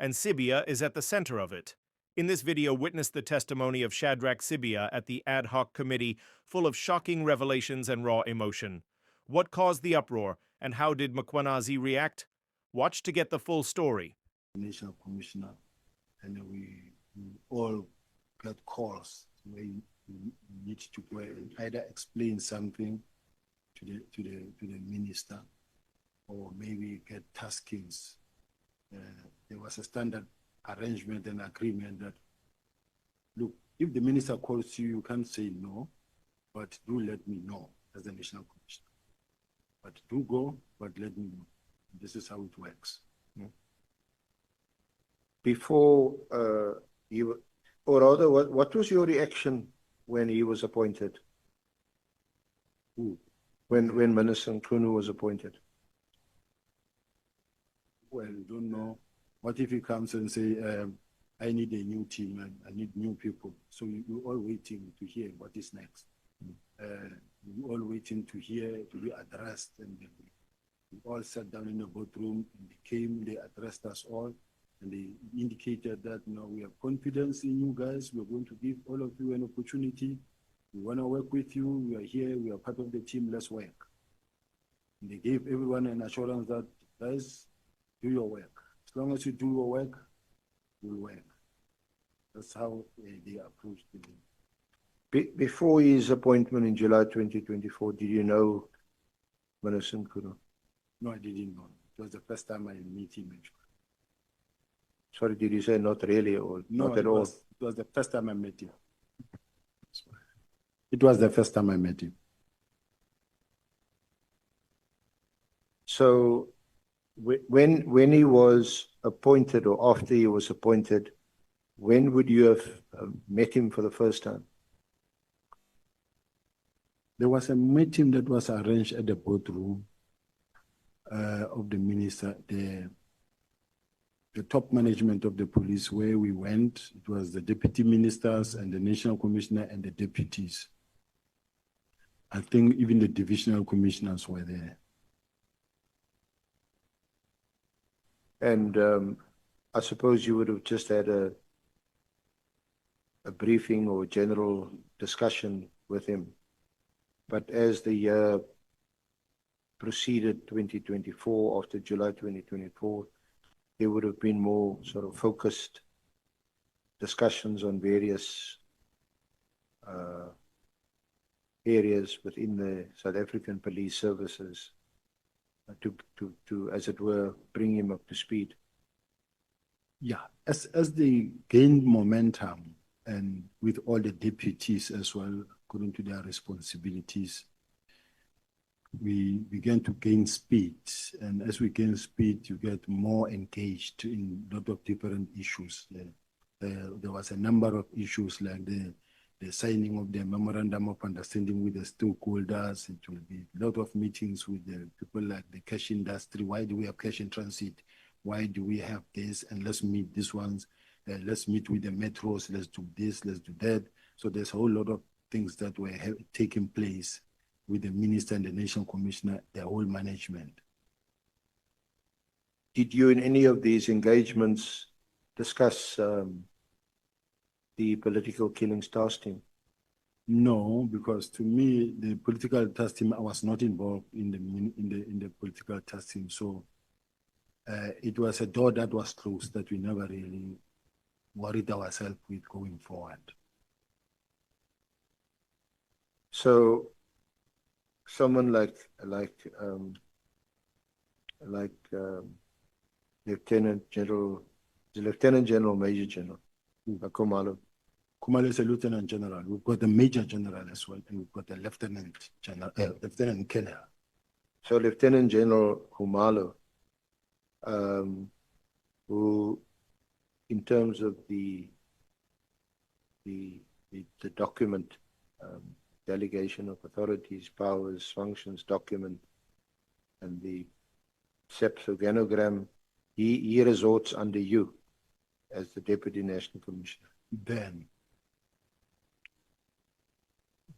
and Sibiya is at the center of it. In this video, witness the testimony of Shadrack Sibiya at the ad hoc committee, full of shocking revelations and raw emotion. What caused the uproar, and how did Mkhwanazi react? Watch to get the full story. National Commissioner, and we all got calls where you need to go and either explain something to the minister, or maybe get taskings. There was a standard arrangement and agreement that, look, if the minister calls you, you can't say no, but do let me know as the National Commissioner. But do go, but let me know. This is how it works. Before you, or rather, what was your reaction when he was appointed? Who? When Minister Mkhwanazi was appointed? Well, you don't know. What if he comes and say, I need a new team and I need new people? So you're all waiting to hear what is next. You're all waiting to hear, to be addressed. And we all sat down in the boardroom and they came, they addressed us all. And they indicated that, we have confidence in you guys. We're going to give all of you an opportunity. We want to work with you. We are here. We are part of the team. Let's work. And they gave everyone an assurance that, guys, do your work. As long as you do your work, we'll work. That's how they approached it. Before his appointment in July 2024, did you know Minister Mkhwanazi? No, I didn't know. It was the first time I met him. Sorry, did you say not really or no, not at all? It was the first time I met him. It was the first time I met him. So when he was appointed or after he was appointed, when would you have met him for the first time? There was a meeting that was arranged at the boardroom of the minister, the top management of the police, where we went. It was the deputy ministers and the national commissioner and the deputies. I think even the divisional commissioners were there. And I suppose you would have just had a briefing or general discussion with him. But as the year proceeded, 2024, after July 2024, there would have been more sort of focused discussions on various areas within the South African police services to, as it were, bring him up to speed. Yeah, as they gained momentum, and with all the deputies as well, according to their responsibilities, we began to gain speed. And as we gain speed, you get more engaged in a lot of different issues. There was a number of issues like the signing of the memorandum of understanding with the stakeholders. It will be a lot of meetings with the people like the cash industry. Why do we have cash in transit? Why do we have this? And let's meet these ones. Let's meet with the metros. Let's do this. Let's do that. So there's a whole lot of things that were taking place with the minister and the national commissioner, the whole management. Did you, in any of these engagements, discuss the political killings task team? No, because to me, the political task team, I was not involved in the political task team. So it was a door that was closed that we never really worried ourselves with going forward. So someone like Lieutenant General, Major General Khumalo. Khumalo is a Lieutenant General. We've got a Major General as well, and we've got a Lieutenant General, Lieutenant Colonel. So Lieutenant General Khumalo, who, in terms of the document, delegation of authorities, powers, functions document, and the SEPS organogram, he resorts under you as the Deputy National Commissioner. Then,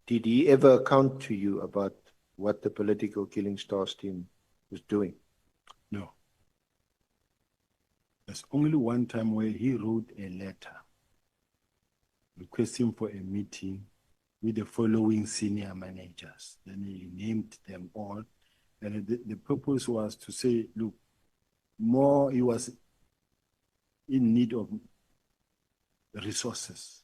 did he ever account to you about what the political killings task team was doing? no. There's only one time where he wrote a letter requesting for a meeting with the following senior managers. Then he named them all. And the purpose was to say, look, he was in need of resources,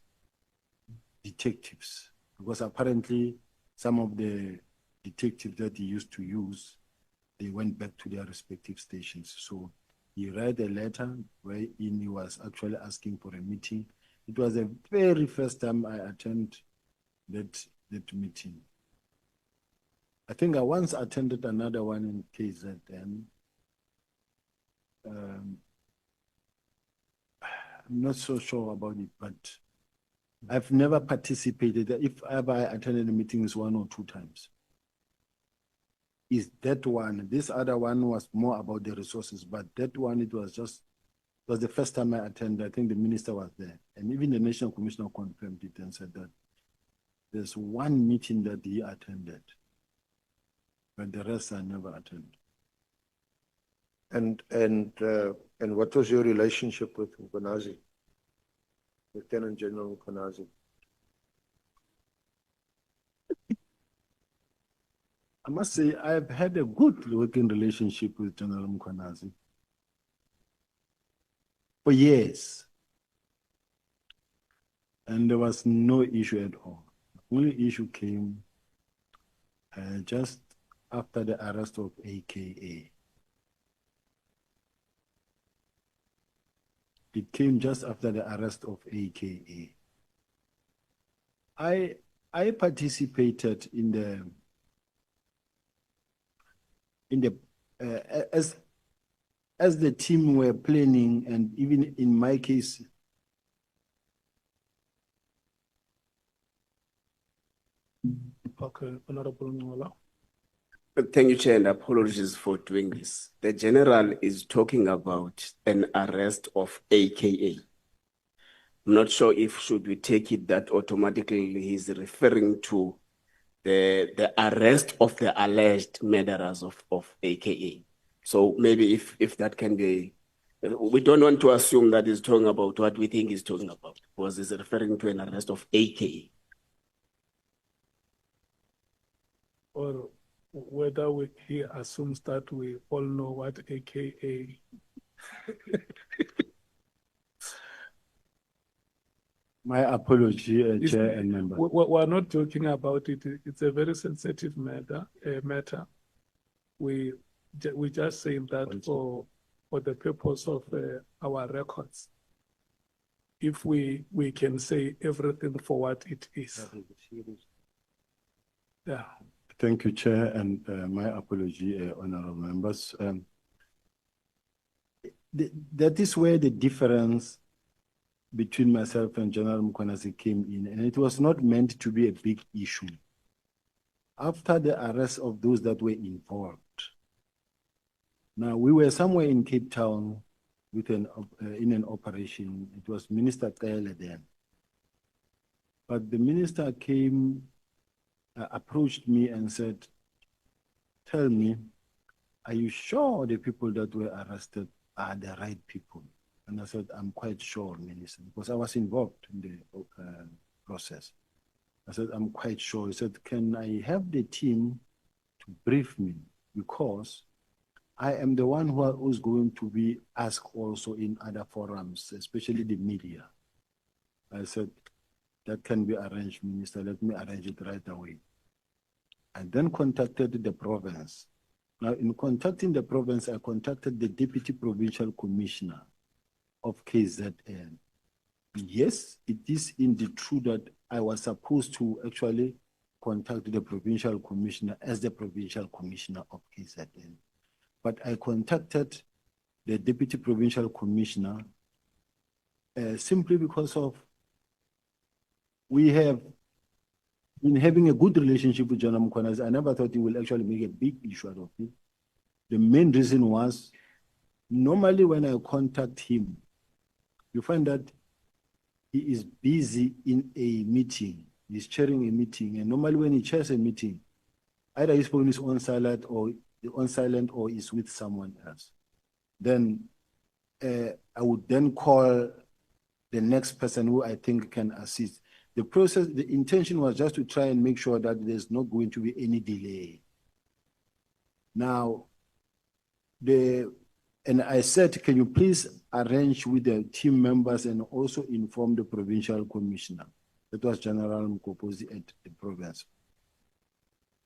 detectives, because apparently some of the detectives that he used to use, they went back to their respective stations. So he read a letter wherein he was actually asking for a meeting. It was the very first time I attended that meeting. I think I once attended another one in KZN. I'm not so sure about it, but I've never participated. If ever I attended the meetings 1 or 2 times. Is that one. This other one was more about the resources, but that one, it was the first time I attended. I think the minister was there. And even the National Commissioner confirmed it and said that there's one meeting that he attended, but the rest I never attended. And what was your relationship with Mkhwanazi, Lieutenant General Mkhwanazi? I must say I've had a good working relationship with General Mkhwanazi for years. And there was no issue at all. The only issue came just after the arrest of AKA. It came just after the arrest of AKA. I participated in the as the team were planning, and even in my case, okay, Honorable Ngola. Thank you, Chair, and apologies for doing this. The General is talking about an arrest of AKA. I'm not sure if should we take it that automatically he's referring to the arrest of the alleged murderers of AKA. So maybe if that can be, we don't want to assume that he's talking about what we think he's talking about, because he's referring to an arrest of AKA. Or whether he assumes that we all know what AKA. my apology, Chair and member. We're not joking about it. It's a very sensitive matter. We just saying that for the purpose of our records. If we can say everything for what it is. Yeah. Thank you, Chair, and my apology, honorable members. That is where the difference between myself and General Mkhwanazi came in, and it was not meant to be a big issue. After the arrest of those that were involved, now we were somewhere in Cape Town with in an operation. It was Minister Kele then, but the minister came. Approached me and said, tell me, are you sure the people that were arrested are the right people? And I said, I'm quite sure, Minister, because I was involved in the process. I said, I'm quite sure. He said, can I have the team to brief me? Because I am the one who is going to be asked also in other forums, especially the media. I said, that can be arranged, Minister. Let me arrange it right away. I then contacted the province. Now, in contacting the province, I contacted the Deputy Provincial Commissioner of KZN. Yes, it is indeed true that I was supposed to actually contact the Provincial Commissioner as the Provincial Commissioner of KZN. But I contacted the Deputy Provincial Commissioner simply because of we have been having a good relationship with General Mkhwanazi. I never thought he will actually make a big issue out of it. The main reason was, normally when I contact him, you find that he is busy in a meeting. He's chairing a meeting. And normally when he chairs a meeting, either his phone is on silent or is with someone else. Then I would then call the next person who I think can assist. The process, the intention was just to try and make sure that there's not going to be any delay. Now, and I said, can you please arrange with the team members and also inform the provincial commissioner? That was General Mkhwanazi at the province.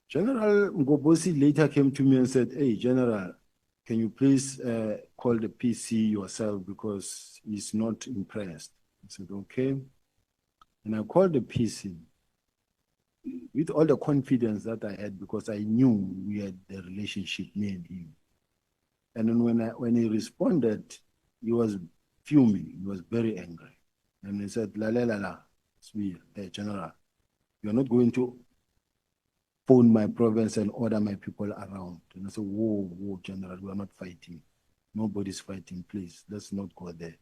General Mkhwanazi later came to me and said, hey, General, can you please call the PC yourself because he's not impressed? I said, okay. And I called the PC with all the confidence that I had because I knew we had the relationship, me and him. And then when he responded, he was fuming. He was very angry. And he said, la, General, you're not going to phone my province and order my people around. And I said, whoa, General, we are not fighting. Nobody's fighting, please. Let's not go there.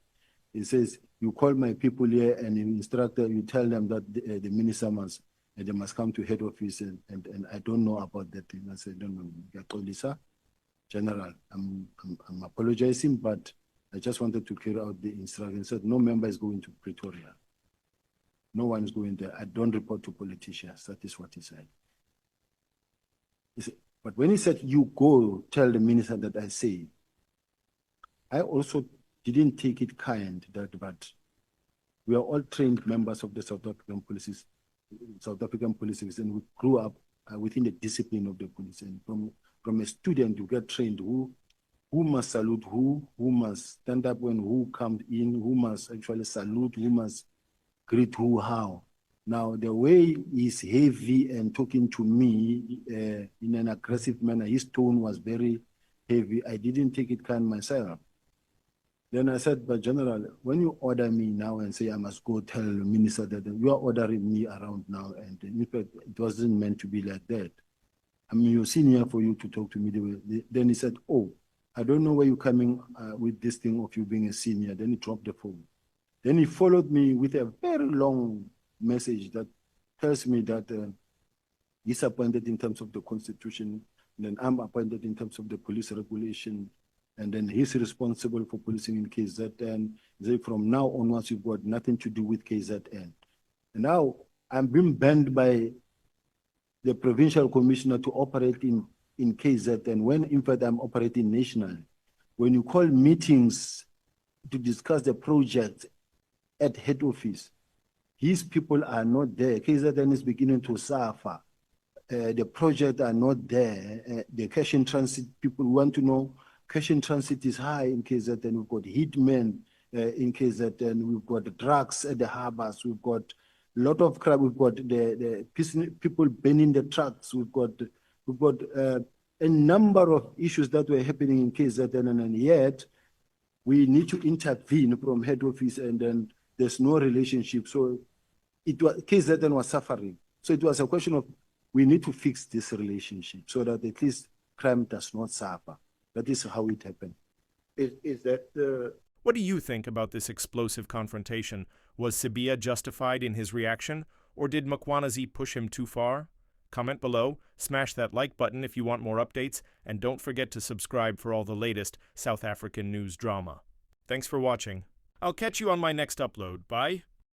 He says, you call my people here and you tell them that the minister they must come to head office and I don't know about that thing. I said, no, General, I'm apologizing, but I just wanted to clear out the instruction. He said, no member is going to Pretoria. No one is going there. I don't report to politicians. That is what he said. He said, but when he said, you go tell the minister that I say, I also didn't take it kind that, but we are all trained members of the South African police, and we grew up within the discipline of the police. And from a student, you get trained who must salute who must stand up when who comes in, who must actually salute, who must greet who, how. Now, the way he's heavy and talking to me in an aggressive manner, his tone was very heavy. I didn't take it kind myself. Then I said, but General, when you order me now and say I must go tell the minister that you are ordering me around now, and in fact, it wasn't meant to be like that. I mean, you're senior for you to talk to me the way. Then he said, oh, I don't know where you're coming with this thing of you being a senior. Then he dropped the phone. Then he followed me with a very long message that tells me that he's appointed in terms of the Constitution, and then I'm appointed in terms of the police regulation, and then he's responsible for policing in KZN. Say from now onwards, you've got nothing to do with KZN. And now I'm being banned by the provincial commissioner to operate in KZN when in fact I'm operating nationally. When you call meetings to discuss the project at head office, his people are not there. KZN is beginning to suffer. The project are not there. The cash in transit people want to know. Cash in transit is high in KZN. We've got hitmen in KZN. We've got drugs at the harbors. We've got a lot of crime. We've got the people burning the trucks. We've got a number of issues that were happening in KZN, and yet we need to intervene from head office, and then there's no relationship. So KZN was suffering. So it was a question of we need to fix this relationship so that at least crime does not suffer. That is how it happened. Is that the... What do you think about this explosive confrontation? Was Sibiya justified in his reaction, or did Mkhwanazi push him too far? Comment below, smash that like button if you want more updates, and don't forget to subscribe for all the latest South African news drama. Thanks for watching. I'll catch you on my next upload. Bye.